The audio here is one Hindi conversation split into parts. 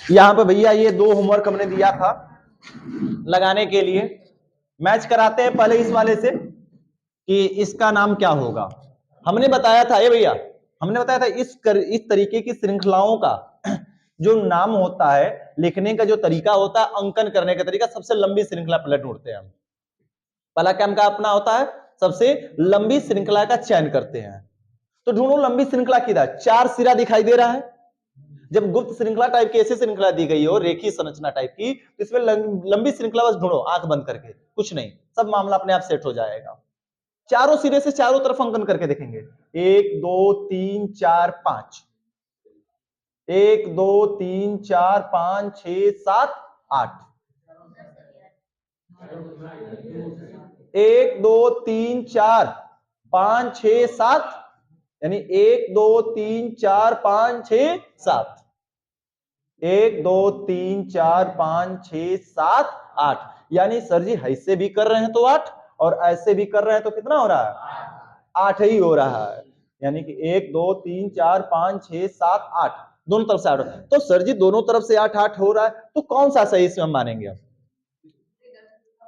यहाँ पे भैया ये दो होमवर्क हमने दिया था लगाने के लिए। मैच कराते हैं पहले इस वाले से कि इसका नाम क्या होगा। हमने बताया था ये भैया, हमने बताया था इस तरीके की श्रृंखलाओं का जो नाम होता है, लिखने का जो तरीका होता है, अंकन करने का तरीका, सबसे लंबी श्रृंखला पहले ढूंढते हैं हम। पहला काम का अपना होता है सबसे लंबी श्रृंखला का चयन करते हैं। तो ढूंढो लंबी श्रृंखला किधर, चार सिरा दिखाई दे रहा है। जब गुप्त श्रृंखला टाइप की ऐसी श्रृंखला दी गई हो, रेखीय संरचना टाइप की, तो इसमें लंबी श्रृंखला बस ढूंढो आंख बंद करके, कुछ नहीं, सब मामला अपने आप सेट हो जाएगा। चारों सिरे से चारों तरफ अंकन करके देखेंगे। 1 2 3 4 5, 1 2 3 4 5 6 7 8, 1 2 3 4 5 6 7, यानी 1 2 3 4 5 6 7, 1 2 3 4 5 6 7 8, यानी सर जी ऐसे भी कर रहे हैं तो 8 और ऐसे भी कर रहे हैं तो कितना हो रहा है, 8 ही हो रहा है। यानी कि 1 2 3 4 5 6 7 8, दोनों तरफ से 8। तो सर जी दोनों तरफ से 8 8 हो रहा है, तो कौन सा सही इसमें हम मानेंगे?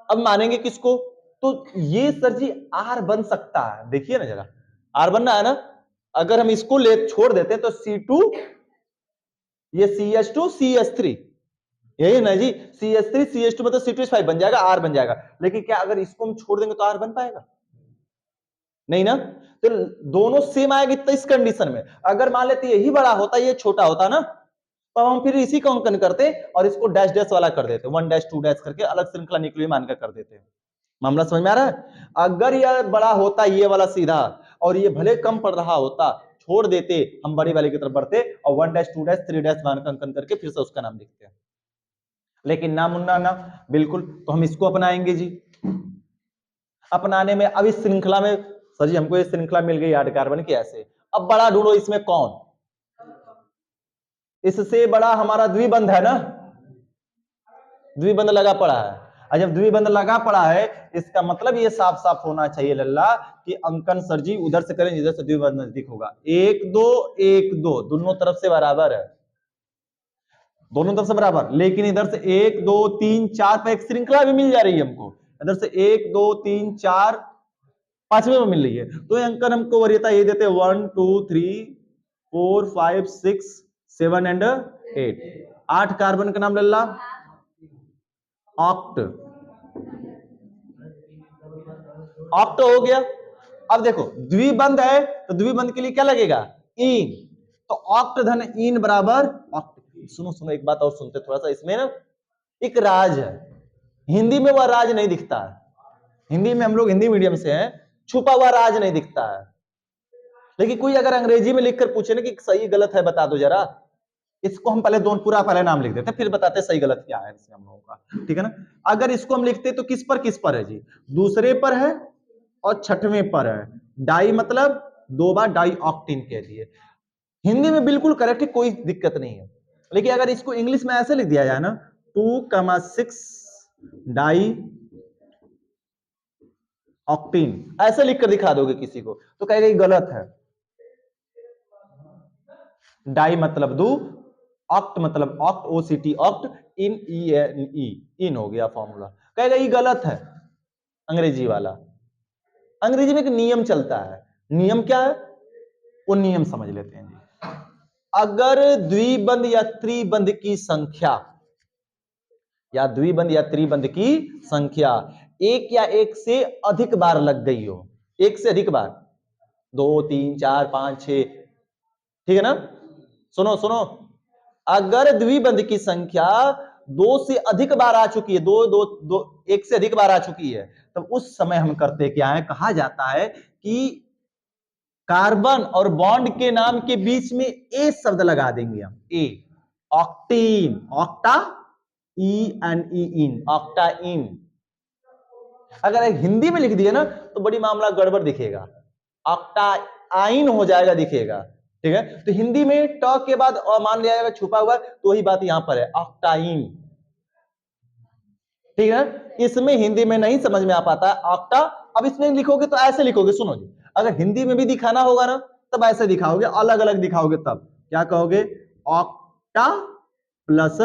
अब मानेंगे किसको? तो ये सर जी आर बन सकता है, देखिए ना जरा, आर बनना है ना। अगर हम इसको ले छोड़ देते हैं तो C2, ये CH2 CH3, यही ना जी, CH3 CH2 मतलब C2H5 बन जाएगा, R बन जाएगा। लेकिन क्या अगर इसको हम छोड़ देंगे तो R बन पाएगा? नहीं ना। तो दोनों सेम आएगा इस कंडीशन में। अगर मान लेते यही बड़ा होता, ये छोटा होता ना, तो हम फिर इसी का अंकन करते और इसको डैश डैश वाला कर देते, 1 डैश 2 डैश करके अलग श्रृंखला निकली मानकर कर देते। मामला समझ में आ रहा है? अगर यह बड़ा होता ये वाला सीधा, और ये भले कम पड़ रहा होता, छोड़ देते, हम बड़ी वाले की तरफ बढ़ते और 1 डैश 2 डैश 3 डैश मानकर अंकन करके फिर से उसका नाम लिखते हैं। लेकिन ना मुन्ना ना, बिल्कुल, तो हम इसको अपनाएंगे जी। अपनाने में अब इस श्रृंखला में सर जी हमको ये श्रृंखला मिल गई 8 कार्बन की ऐसे। अब बड़ा ढूंढो इसमें कौन, इससे बड़ा हमारा द्विबंध है ना, द्विबंध लगा पड़ा है। और जब द्विबंध लगा पड़ा है, इसका मतलब ये साफ साफ होना चाहिए लल्ला कि अंकन सर जी उधर से करें जिधर से द्विबंध नजदीक होगा। 1 2 1 2 दोनों तरफ से बराबर है, दोनों तरफ से बराबर। लेकिन इधर से 1 2 3 4 पे एक श्रृंखला भी मिल जा रही है हमको, इधर से 1 2 3 4 पांचवें में मिल रही है। तो ये अंकन हमको वरीयता ये देते 1 2 3 4 5 6 7 एंड 8, 8 कार्बन का नाम लल्ला ऑक्ट, ऑक्ट हो गया। अब देखो द्विबंध है तो द्विबंध के लिए क्या लगेगा, इन, तो ऑक्ट धन इन बराबर ऑक्ट। सुनो सुनो एक बात और सुनते थोड़ा सा, इसमें ना एक राज है, हिंदी में वह राज नहीं दिखता है। हिंदी में हम लोग हिंदी मीडियम से हैं, छुपा हुआ राज नहीं दिखता है। लेकिन कोई अगर अंग्रेजी में लिखकर पूछे ना कि सही गलत है बता दो जरा, इसको हम पहले दोनों पूरा पहले नाम लिख देते हैं, फिर बताते सही गलत क्या है इसमें हम लोगों का, ठीक है ना। अगर इसको हम लिखते तो किस पर है जी, दूसरे पर है और छठवें पर है। डाई मतलब 2 बार डाई ऑक्टिन कह दिए। हिंदी में बिल्कुल करेक्ट है, कोई दिक्कत नहीं है। लेकिन अगर इसको इंग्लिश में ऐसे लिख दिया जाए ना, 2,6 डाई ऑक्टिन, ऐसे लिखकर दिखा दोगे किसी को तो कहेगा ये गलत है। डाई मतलब 2, ऑक्ट मतलब ऑक्ट, OCT ऑक्ट, इन ENE, इन हो गया फॉर्मूला। कहेगा ये गलत है अंग्रेजी वाला। अंग्रेजी में एक नियम चलता है, नियम क्या है वो नियम समझ लेते हैं जी। अगर द्विबंध या त्रिबंध की संख्या, या द्विबंध या त्रिबंध की संख्या एक या एक से अधिक बार लग गई हो, एक से अधिक बार, 2 3 4 5 6, ठीक है ना। सुनो सुनो, अगर द्विबंध की संख्या 2 से अधिक बार आ चुकी है, एक से अधिक बार आ चुकी है, तब तो उस समय हम करते क्या है, कहा जाता है कि कार्बन और बॉन्ड के नाम के बीच में ए शब्द लगा देंगे हम, ए, ऑक्टीन, ऑक्टा, ENE, इन, ऑक्टा इन। अगर हिंदी में लिख दिए ना तो बड़ी मामला गड़बड़ दिखेगा, ऑक्टा आइन हो जाएगा दिखेगा, ठीक है। तो हिंदी में ट के बाद और मान लिया जाएगा छुपा हुआ, तो वही बात यहां पर है, ऑक्टाइन, ठीक है। इसमें हिंदी में नहीं समझ में आ पाता है ऑक्टा। अब इसमें लिखोगे तो ऐसे लिखोगे, सुनो जी, अगर हिंदी में भी दिखाना होगा ना तब ऐसे दिखाओगे, अलग अलग दिखाओगे, तब क्या कहोगे, ऑक्टा प्लस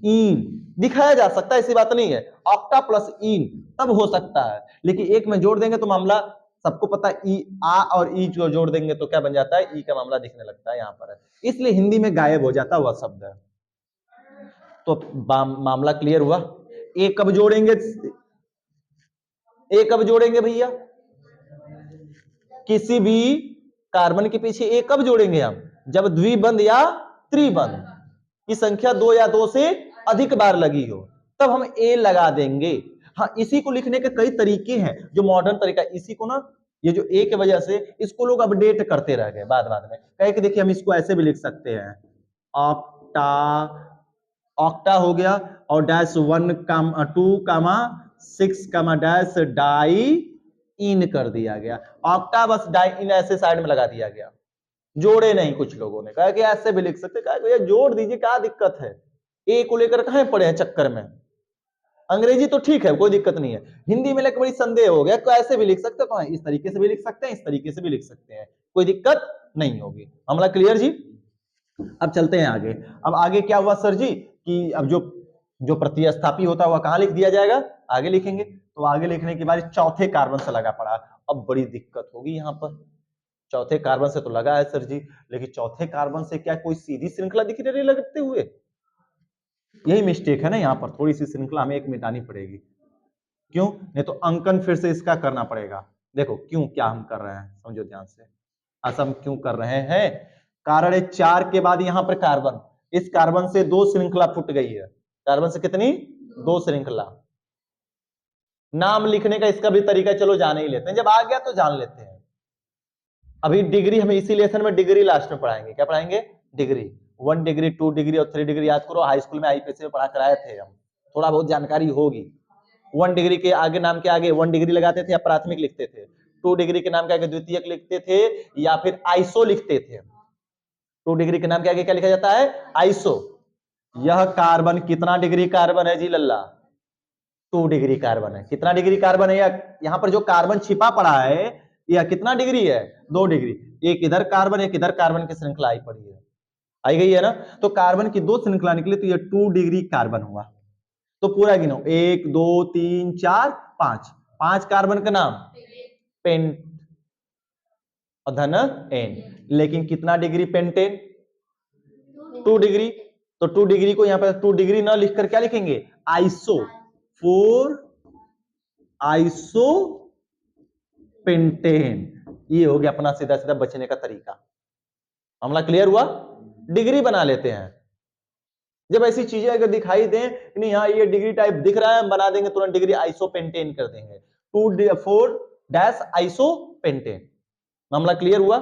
इन दिखाया जा सकता है, ऐसी बात नहीं है। ऑक्टा प्लस इन तब हो सकता है, लेकिन एक में जोड़ देंगे तो मामला सबको पता है, ई आ और ई जो जोड़ देंगे तो क्या बन जाता है, ई का मामला दिखने लगता है यहाँ पर, इसलिए हिंदी में गायब हो जाता है वह शब्द है। तो मामला क्लियर हुआ। ए कब जोड़ेंगे, ए कब जोड़ेंगे भैया, किसी भी कार्बन के पीछे ए कब जोड़ेंगे हम, जब द्विबंध या त्रिबंध की संख्या 2 या 2 से अधिक बार लगी हो, तब हम ए लगा देंगे। हाँ, इसी को लिखने के कई तरीके हैं जो मॉडर्न तरीका, इसी को ना ये जो ए के वजह से इसको लोग अपडेट करते रह गए बाद में, कहे कि देखिए हम इसको ऐसे भी लिख सकते हैं, ऑक्टा, ऑक्टा हो गया और डैश 1 2 6 डैश डाई इन कर दिया गया। ऑक्टा बस डाई इन ऐसे साइड में लगा दिया गया, जोड़े नहीं। कुछ लोगों ने कहा कि ऐसे भी लिख सकते, कहा भैया जोड़ दीजिए, क्या दिक्कत है, ए को लेकर कहां पड़े हैं चक्कर में। अंग्रेजी तो ठीक है, कोई दिक्कत नहीं है, हिंदी में लेकर बड़ी संदेह हो गया, तो ऐसे भी लिख सकते हो, इस तरीके से भी लिख सकते हैं, इस तरीके से भी लिख सकते हैं, कोई दिक्कत नहीं होगी। मामला क्लियर जी। अब चलते हैं आगे। अब आगे क्या हुआ सर जी कि अब जो प्रतिस्थापी होता है वह कहां लिख दिया जाएगा, आगे लिखेंगे। तो आगे लिखने के बाद चौथे कार्बन से लगा पड़ा, अब बड़ी दिक्कत होगी यहां पर। चौथे कार्बन से तो लगा है सर जी, लेकिन चौथे कार्बन से क्या कोई सीधी श्रृंखला दिख रही लगते हुए, यही मिस्टेक है ना यहाँ पर, थोड़ी सी श्रृंखला हमें एक मिटानी पड़ेगी। क्यों, नहीं तो अंकन फिर से इसका करना पड़ेगा। देखो क्यों, क्या हम कर रहे हैं समझो ध्यान से, ऐसा हम क्यों कर रहे हैं, कारण है 4 के बाद यहां पर कार्बन, इस कार्बन से 2 श्रृंखला फुट गई है, कार्बन से कितनी, 2 श्रृंखला। नाम लिखने का इसका भी तरीका चलो जान ही लेते हैं, जब आ गया तो जान लेते हैं। अभी डिग्री हम इसी लेसन में डिग्री लास्ट में पढ़ाएंगे, क्या पढ़ाएंगे, डिग्री, 1 डिग्री 2 डिग्री और 3 डिग्री याद करो, हाई स्कूल में आईपीएस में पढ़ा कराए थे हम, थोड़ा बहुत जानकारी होगी। 1 डिग्री के आगे, नाम के आगे 1 डिग्री लगाते थे या प्राथमिक लिखते थे, 2 डिग्री के नाम के आगे द्वितीयक लिखते थे या फिर आइसो लिखते थे। 2 डिग्री के नाम के आगे क्या लिखा जाता है, आइसो। यह कार्बन कितना डिग्री कार्बन है जी लल्ला, 2 डिग्री कार्बन है। कितना डिग्री कार्बन है, यहां पर जो कार्बन छिपा पड़ा है यह कितना डिग्री है, 2 डिग्री। एक इधर कार्बन, एक इधर कार्बन की श्रृंखला आई पड़ी है, आई गई है ना, तो कार्बन की 2 श्रृंखला निकली तो यह 2 डिग्री कार्बन हुआ। तो पूरा गिनो, 1 2 3 4 5, 5 कार्बन का नाम पेंट और धन एन, लेकिन कितना डिग्री पेंटेन, 2 डिग्री। तो 2 डिग्री को यहां पर 2 डिग्री ना लिखकर क्या लिखेंगे, आइसो, 4 आइसो पेंटेन। ये हो गया अपना सीधा सीधा बचने का तरीका। मामला क्लियर हुआ, डिग्री बना लेते हैं। जब ऐसी चीजें अगर दिखाई दें नहीं, हाँ ये डिग्री टाइप दिख रहा है, हम बना देंगे तुरंत डिग्री आइसो पेंटेन कर देंगे, 4 डैश आइसो पेंटेन। मामला क्लियर हुआ,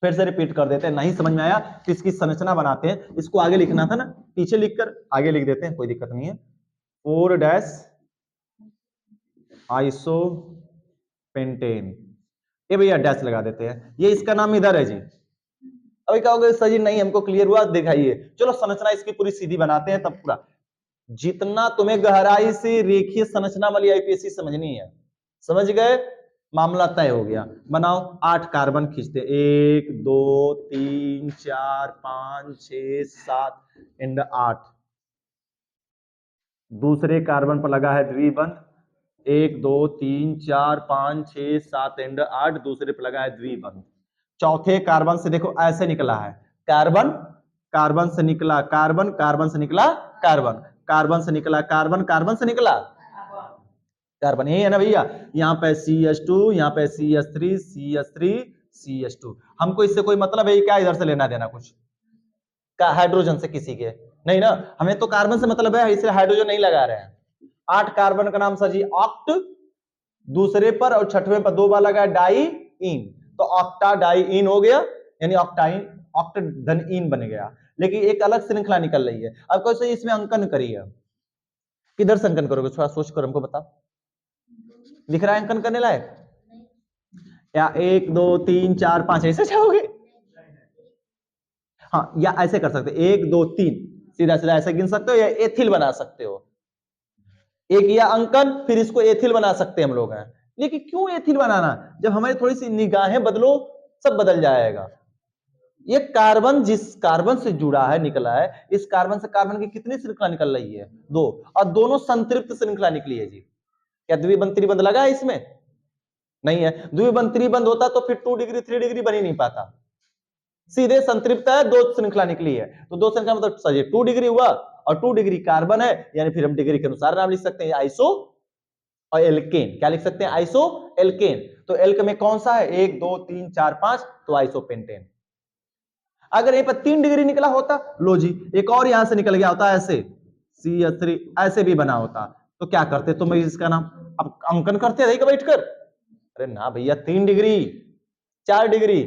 फिर से रिपीट कर देते हैं, नहीं समझ में आया तो इसकी संरचना बनाते हैं। इसको आगे लिखना था ना, पीछे लिखकर आगे लिख देते हैं, कोई दिक्कत नहीं है। 4 डैश आइसो पेंटेन, ये भैया डैश लगा देते हैं, ये इसका नाम इधर है जी। अभी क्या होगा सर जी, नहीं हमको क्लियर हुआ, दिखाइए। चलो संरचना इसकी पूरी सीधी बनाते हैं, तब पूरा जितना तुम्हें गहराई से रेखीय संरचना वाली आईपीएससी समझनी है, समझ गए, मामला तय हो गया। बनाओ, 8 कार्बन खींचते, 1 2 3 4 5 6 7 एंड 8। दूसरे कार्बन पर लगा है द्विबंध, 1 2 3 4 5 6 7 एंड 8, दूसरे पर लगा है द्विबंध। चौथे कार्बन से देखो ऐसे निकला है, कार्बन, कार्बन से निकला कार्बन, कार्बन से निकला कार्बन, कार्बन से निकला कार्बन, कार्बन से निकला कार्बन, यही है ना भैया। यहाँ पे CH2, यहाँ पे CH3, CH3, CH2। हमको इससे कोई मतलब है क्या, इधर से लेना देना कुछ का हाइड्रोजन से किसी के नहीं ना, हमें तो कार्बन से मतलब है, इसलिए हाइड्रोजन नहीं लगा रहे हैं। 8 कार्बन का नाम सर जी ऑक्ट, दूसरे पर और छठवें पर 2 बार लगा डाई इन, तो ऑक्टा डाई इन हो गया, यानी ऑक्टाइन, ऑक्ट धन इन बन गया। लेकिन एक अलग श्रृंखला निकल रही है। अब कैसे इसमें अंकन करिए, किधर से अंकन करोगे, थोड़ा सोच कर हमको बताओ, दिख रहा है अंकन करने लायक, या 1 2 3 4 5 ऐसे जाओगे, हाँ, या ऐसे कर सकते 1 2 3 सीधा सीधा ऐसे गिन सकते हो, या एथिल बना सकते हो, एक या अंकन, फिर इसको एथिल बना सकते हैं हम लोग हैं। लेकिन क्यों एथिल बनाना, जब हमारी थोड़ी सी निगाहें बदलो सब बदल जाएगा। ये कार्बन जिस कार्बन से जुड़ा है निकला है, इस कार्बन से कार्बन की कितनी श्रृंखला निकल रही है? 2, और दोनों संतृप्त श्रृंखला निकली है जी। क्या द्विबंध त्रिबंध लगा है इसमें? नहीं है। द्विबंध त्रिबंध होता तो फिर 2 डिग्री 3 डिग्री बन ही नहीं पाता। सीधे संतृप्त है, 2 श्रृंखला निकली है, तो 2 श्रृंखला मतलब सही 2 डिग्री हुआ, और 2 डिग्री कार्बन है, यानी फिर हम डिग्री के अनुसार नाम लिख सकते हैं आइसो और एल्केन। क्या लिख सकते हैं? Iso alkene. तो एल्क में कौन सा है? 1 2 3 4 5, तो आइसोपेंटेन। अगर यहीं पर 3 डिग्री निकला होता, लो जी एक और यहां से निकल गया होता ऐसे, CH3 ऐसे भी बना होता, तो क्या करते तुम इसका नाम? अब अंकन करते रही बैठकर? अरे ना भैया, 3 डिग्री 4 डिग्री,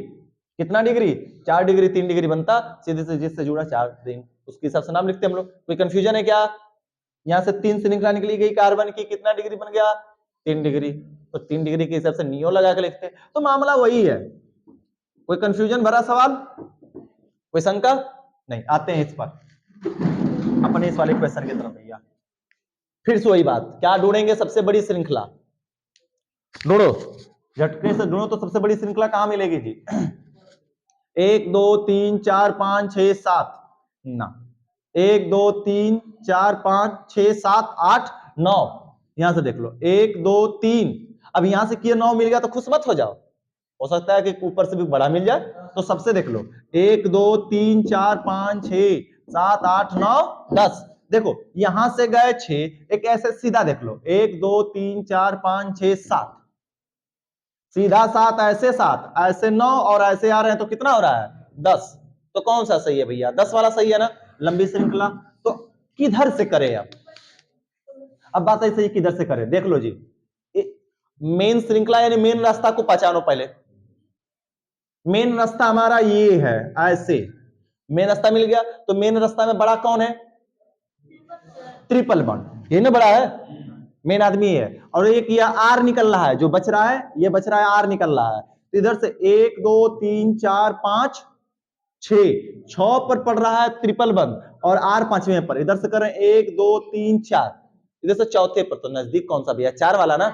कितना डिग्री? 4 डिग्री 3 डिग्री बनता, सीधे से जिससे जुड़ा 4 दिन, उसके हिसाब से नाम लिखते हम लोग। कोई कंफ्यूजन है क्या? यहां से 3 श्रृंखला निकली गई कार्बन की, कितना डिग्री बन गया? 3 डिग्री। तो 3 डिग्री के हिसाब से नियो लगा के लिखते, तो मामला वही है। कोई कंफ्यूजन भरा सवाल, कोई शंका नहीं? आते हैं इस पर अपने इस वाले क्वेश्चन की तरफ भैया। फिर से वही बात, क्या ढूंढेंगे? सबसे बड़ी श्रृंखला ढूंढो, झटके से ढूंढो, तो सबसे बड़ी श्रृंखला कहां मिलेगी जी? 1 2 3 4 5 6 7 ना, 1 2 3 4 5 6 7 8 9, यहां से देख लो 1 2 3, अब यहां से किए 9 मिल गया तो खुश मत हो जाओ, हो सकता है कि ऊपर से भी बड़ा मिल जाए, तो सबसे देख लो 1 2 3 4 5 6 7 8 9 10, देखो यहां से गए 6, एक ऐसे सीधा देख लो 1 2 3 4 5 6 7, सीधा 7, ऐसे 7, ऐसे 9, और ऐसे आ रहे हैं तो कितना हो रहा है? 10। तो कौन सा सही है भैया? 10 वाला सही है ना, लंबी श्रृंखला। तो किधर से करें? अब बात ऐसे ही, किधर से करें? देख लो जी, मेन श्रृंखला यानी मेन रास्ता को पहचानो पहले। मेन रास्ता हमारा ये है, ऐसे मेन रास्ता मिल गया, तो मेन रास्ता में बड़ा कौन है? ट्रिपल बॉन्ड, ये ना बड़ा है, मेन आदमी है। और एक ये आर निकल रहा है, जो बच रहा है, ये बच रहा है, आर निकल रहा है, तो इधर से 1 2 3 4 5 6, 6 पर पड़ रहा है ट्रिपल बंद, और आर 5वें पर, इधर से करें 1 2 3 4, इधर से चौथे पर, तो नजदीक कौन सा भैया? 4 वाला ना।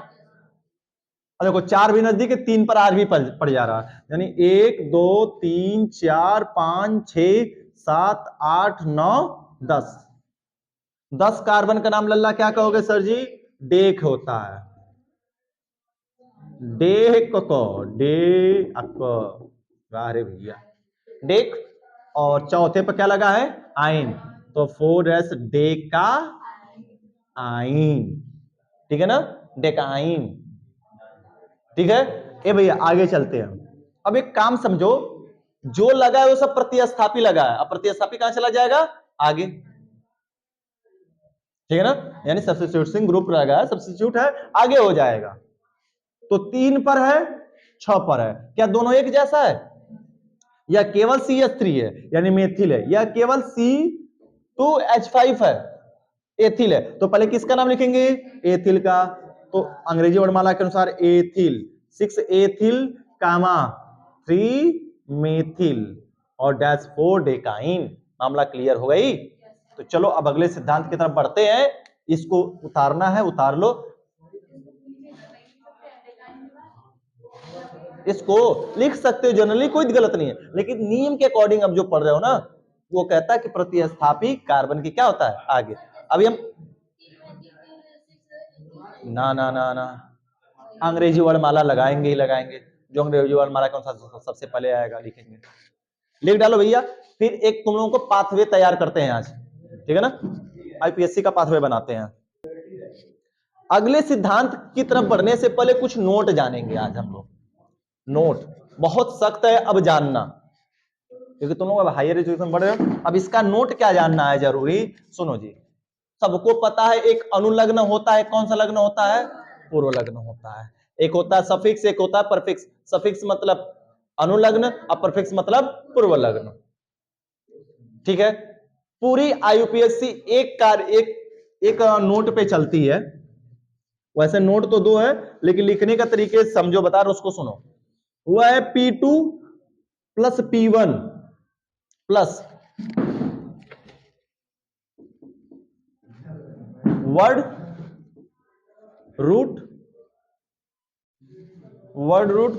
और देखो 4 भी नजदीक है, 3 पर आर भी पड़ जा रहा है, यानी 1 2 3 4 5 6 7 8 9 10, 10 कार्बन का नाम लल्ला क्या कहोगे सर जी? डेक होता है, डेक को डे अरे भैया डेक, और चौथे पर क्या लगा है? आइन, तो 4s डेका आइन, ठीक है ना, डेकाइन, ठीक है। ए भैया आगे चलते हैं, अब एक काम समझो, जो लगा है वो सब प्रतिस्थापी लगा है, अब प्रतिस्थापी कहां चला जाएगा? आगे, ठीक है ना, यानी सब्स्टिट्यूटिंग ग्रुप लगा है, सब्स्टिट्यूट है, आगे हो जाएगा। तो 3 पर है, 6 पर है, क्या दोनों एक जैसा है? या केवल CH3 है यानी मेथिल है, या केवल C2H5 है, एथिल है, तो पहले किसका नाम लिखेंगे? एथिल का। तो अंग्रेजी वर्णमाला के अनुसार एथिल, 6 एथिल कामा 3 मेथिल और डैश 4 डेकाइन। मामला क्लियर हो गई? तो चलो अब अगले सिद्धांत की तरफ बढ़ते हैं, इसको उतारना है उतार लो, इसको लिख सकते हो जनरली, कोई गलत नहीं है, लेकिन नियम के अकॉर्डिंग अब जो पढ़ रहे हो ना, वो कहता है कि प्रतिस्थापी कार्बन की क्या होता है? आगे। अभी हम ना ना ना ना अंग्रेजी वर्णमाला लगाएंगे ही लगाएंगे, जो अंग्रेजी वर्णमाला के अनुसार सबसे पहले आएगा लिखेंगे, लिख डालो भैया। फिर एक तुम लोगों को पाथवे तैयार करते हैं आज, ठीक है ना, IPSC का पाथवे बनाते हैं। अगले सिद्धांत की तरफ बढ़ने से पहले कुछ नोट जानेंगे आज हम लोग। नोट बहुत सख्त है, अब जानना, क्योंकि तुम लोग अब हायर एजुकेशन बढ़ रहे हो, अब इसका नोट क्या जानना है जरूरी। सुनो जी, सबको पता है एक अनुलग्न होता है, कौन सा लग्न होता है? पूर्व लग्न होता है। एक होता है सफिक्स, एक होता है परफिक्स। सफिक्स मतलब अनुलग्न और परफिक्स मतलब पूर्व लग्न, ठीक है। पूरी IUPAC एक कार्य एक नोट पे चलती है, वैसे नोट तो 2 है, लेकिन लिखने का तरीके समझो बता रहा, उसको सुनो। वह है P2 plus P1 plus word root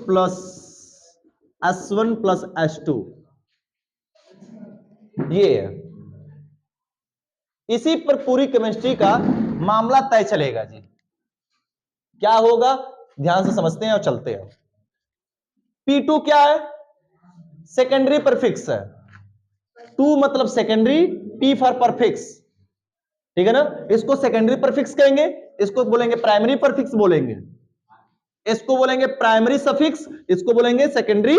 plus S1 plus S2 ये है। इसी पर पूरी केमिस्ट्री का मामला तय चलेगा जी। क्या होगा, ध्यान से समझते हैं और चलते हैं। P2 क्या है? सेकेंडरी परफिक्स है। 2 मतलब सेकेंडरी, P फॉर परफिक्स, ठीक है ना। इसको सेकेंडरी परफिक्स कहेंगे, इसको बोलेंगे प्राइमरी परफिक्स बोलेंगे, इसको बोलेंगे प्राइमरी सफिक्स, इसको बोलेंगे सेकेंडरी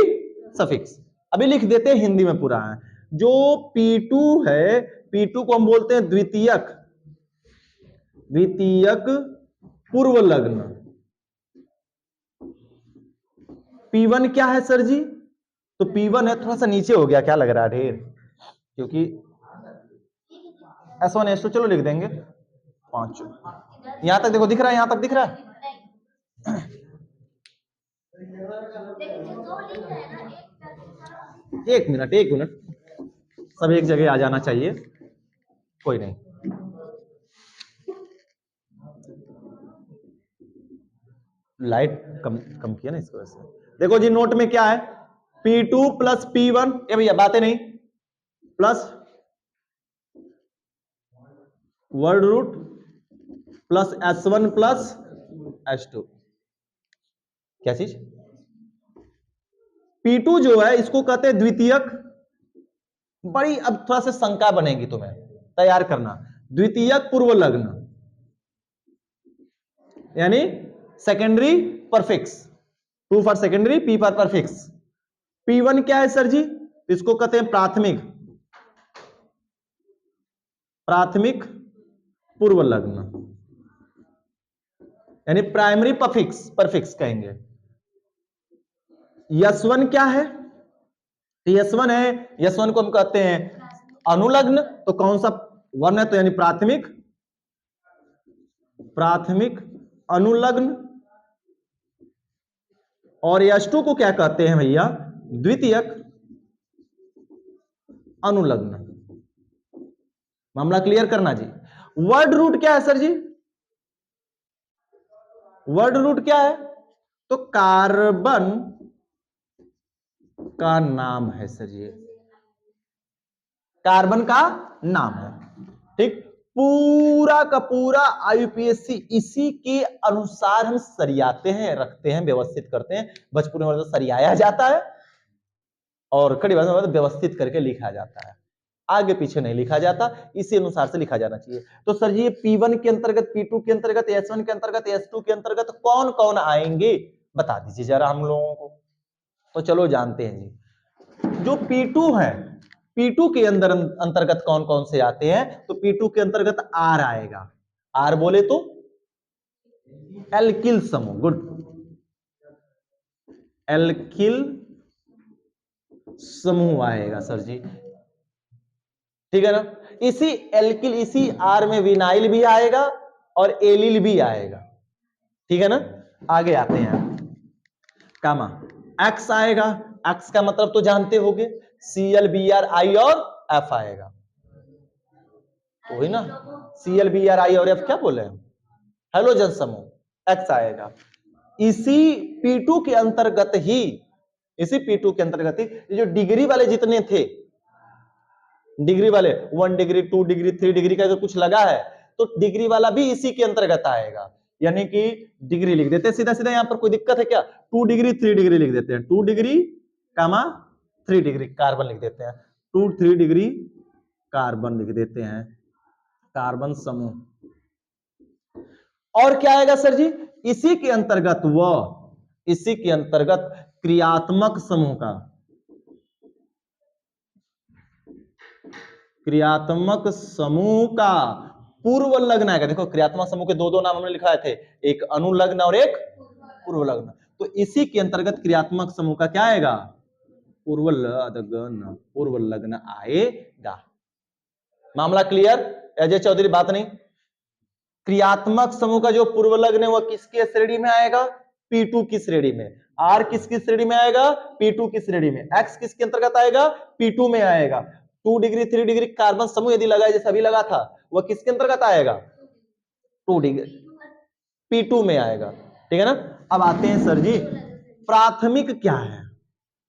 सफिक्स। अभी लिख देते हैं हिंदी में पूरा है। जो P2 है, P2 को हम बोलते हैं द्वितीयक, द्वितीयक पूर्व लग्न। P1 क्या है सर जी? तो P1 है, थोड़ा सा नीचे हो गया, क्या लग रहा है ढेर, क्योंकि S1 S2 चलो लिख देंगे 5। यहां तक देखो, दिख रहा है, यहां तक दिख रहा है। एक मिनट, एक मिनट, सब एक जगह आ जाना चाहिए, कोई नहीं। लाइट कम किया ना इसको, वैसे देखो जी, नोट में क्या है, P2 प्लस P1, ये भैया बातें नहीं, plus word root plus S1 plus S2। क्या चीज? P2 जो है इसको कहते हैं द्वितीयक। बड़ी अब थोड़ा सा शंका बनेगी, तुम्हें तैयार करना। द्वितीयक पूर्व लग्न यानी secondary prefix, 2 for secondary, P for prefix. P1 क्या है सर जी? इसको कहते हैं प्राथमिक, प्राथमिक पूर्व लग्न यानी प्राइमरी परफिक्स, परफिक्स कहेंगे। S1 क्या है? S1 है, S1 को हम कहते हैं अनुलग्न। तो कौन सा 1 है? तो यानी प्राथमिक, प्राथमिक अनुलग्न। और S2 को क्या कहते हैं भैया? द्वितीयक अनुलग्न। मामला क्लियर करना जी। वर्ड रूट क्या है सर जी? वर्ड रूट क्या है? तो कार्बन का नाम है सर जी, कार्बन का नाम है, ठीक। पूरा का पूरा IUPAC इसी के अनुसार हम सरियाते हैं, रखते हैं, व्यवस्थित करते हैं। भोजपुरी में सरियाया जाता है और खड़ी भाषा में व्यवस्थित करके लिखा जाता है, आगे पीछे नहीं लिखा जाता, इसी अनुसार से लिखा जाना चाहिए। तो सर जी, P1 के अंतर्गत, P2 के अंतर्गत, S1 के अंतर्गत, S2 के अंतर्गत कौन कौन आएंगे बता दीजिए जरा हम लोगों को। तो चलो जानते हैं जी। जो P2 है, P2 के अंदर अंतर्गत कौन कौन से आते हैं? तो P2 के अंतर्गत R आएगा। R बोले तो एल्किल समूह, गुड, एल्किल समूह आएगा सर जी, ठीक है ना। इसी एल्किल, इसी R में विनाइल भी आएगा और एलिल भी आएगा, ठीक है ना। आगे आते हैं, कामा X आएगा। X का मतलब तो जानते होगे, ClBrI और F आएगा, तो वही ना, ClBrI और F क्या बोले हैं? हैलोजन समूह, X आएगा। इसी P2 के अंतर्गत ही, इसी P2 के अंतर्गत ही ये जो डिग्री वाले जितने थे, डिग्री वाले 1 डिग्री 2 डिग्री 3 डिग्री का अगर कुछ लगा है तो डिग्री वाला भी इसी के अंतर्गत आएगा। यानी कि डिग्री लिख देते हैं सीधा सीधा, यहां पर कोई दिक्कत है क्या? 2 डिग्री 3 डिग्री लिख देते हैं, 2 डिग्री कामा 3 डिग्री कार्बन लिख देते हैं, 2 3 डिग्री कार्बन लिख देते हैं, कार्बन समूह। और क्या आएगा सर जी? इसी के अंतर्गत इसी के अंतर्गत क्रियात्मक समूह का, क्रियात्मक समूह का पूर्व लग्न आएगा। देखो क्रियात्मक समूह के दो नाम हमने लिखाए थे, एक अनुलग्न और एक पूर्व लग्न। तो इसी के अंतर्गत क्रियात्मक समूह का क्या आएगा? पूर्व लग्न, पूर्व लग्न आएगा। मामला क्लियर? अजय चौधरी बात नहीं। क्रियात्मक समूह का जो पूर्व लग्न है वह किसके श्रेणी में आएगा? P2 की श्रेणी में। R किसकी श्रेणी में आएगा? P2 की श्रेणी में। X किसके अंतर्गत आएगा? P2 में आएगा। 2 डिग्री 3 डिग्री कार्बन समूह यदि लगा, जैसे अभी लगा था, वह किसके अंतर्गत आएगा? 2 डिग्री P2 में आएगा, ठीक है ना। अब आते हैं सर जी, प्राथमिक क्या है?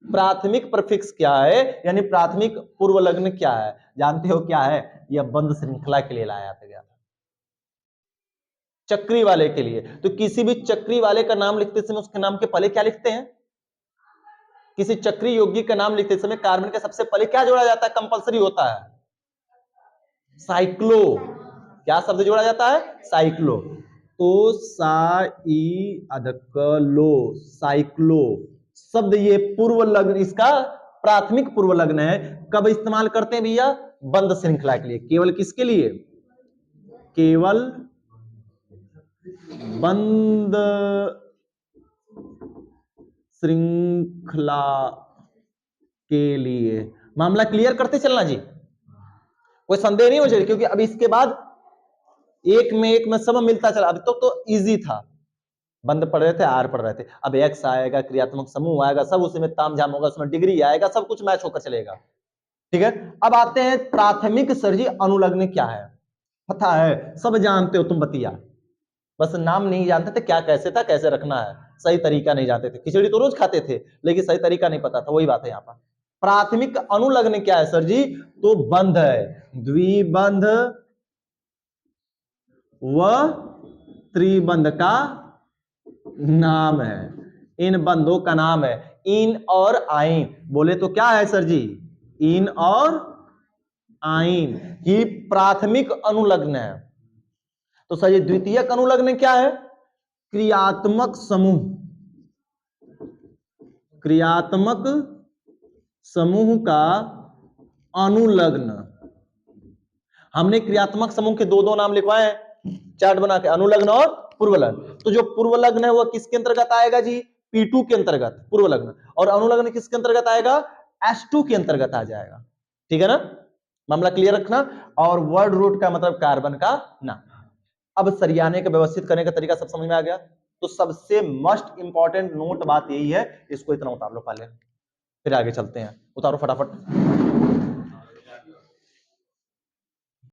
प्राथमिक प्रफिक्स क्या है, यानी प्राथमिक पूर्व लग्न क्या है? जानते हो क्या है? यह बंध श्रृंखला के लिए लाया गया था, चक्री वाले के लिए। तो किसी भी चक्री वाले का नाम लिखते समय उसके नाम के पहले क्या लिखते हैं? किसी चक्री यौगिक का नाम लिखते समय कार्बन के सबसे पहले क्या जोड़ा जाता है? कंपलसरी होता है साइक्लो। क्या शब्द जोड़ा जाता है? साइक्लो। तो साइक्लो, साइक्लो शब्द ये पूर्व लग्न, इसका प्राथमिक पूर्व लग्न है। कब इस्तेमाल करते हैं भैया? बंध श्रृंखला के लिए। केवल किसके लिए? केवल बंध श्रृंखला के लिए। मामला क्लियर करते चलना जी, कोई संदेह नहीं हो जाए, क्योंकि अब इसके बाद एक में सब मिलता चला। अभी तो इजी था, बंद पढ़ रहे थे, आर पढ़ रहे थे। अब एक्स आएगा, क्रियात्मक समूह आएगा, सब उसमें तामझाम होगा, उसमें डिग्री आएगा, सब कुछ मैच होकर चलेगा। ठीक है, अब आते हैं प्राथमिक सर जी अनुलग्न क्या है? पता है, सब जानते हो तुम बतिया, बस नाम नहीं जानते थे, क्या कैसे था, कैसे रखना है, सही तरीका नहीं जानते थे। खिचड़ी तो रोज खाते थे, लेकिन सही तरीका नहीं पता था। वही बात है यहाँ पर। प्राथमिक अनुलग्न क्या है सर जी? तो बंध है, द्विबंध व त्रिबंध का नाम है, इन बंधों का नाम है। इन और आइन बोले तो क्या है सर जी? इन और आइन ही प्राथमिक अनुलग्न है। तो सर ये द्वितीयक अनुलग्न क्या है? क्रियात्मक समूह, क्रियात्मक समूह का अनुलग्न। हमने क्रियात्मक समूह के दो नाम लिखवाए हैं चार्ट बना के, अनुलग्न और पूर्वलग्न। तो जो पूर्वलग्न है वह किसके अंतर्गत आएगा जी? P2 के अंतर्गत पूर्वलग्न। और अनुलग्न किसके अंतर्गत आएगा? S2 के अंतर्गत आ जाएगा। ठीक है ना, मामला क्लियर रखना। और वर्ड रूट का मतलब कार्बन का नाम। अब सरियाने का व्यवस्थित करने का तरीका सब समझ में आ गया। तो सबसे मस्ट इंपॉर्टेंट नोट बात यही है, इसको इतना उतार लो पहले, फिर आगे चलते हैं। उतारो फटाफट।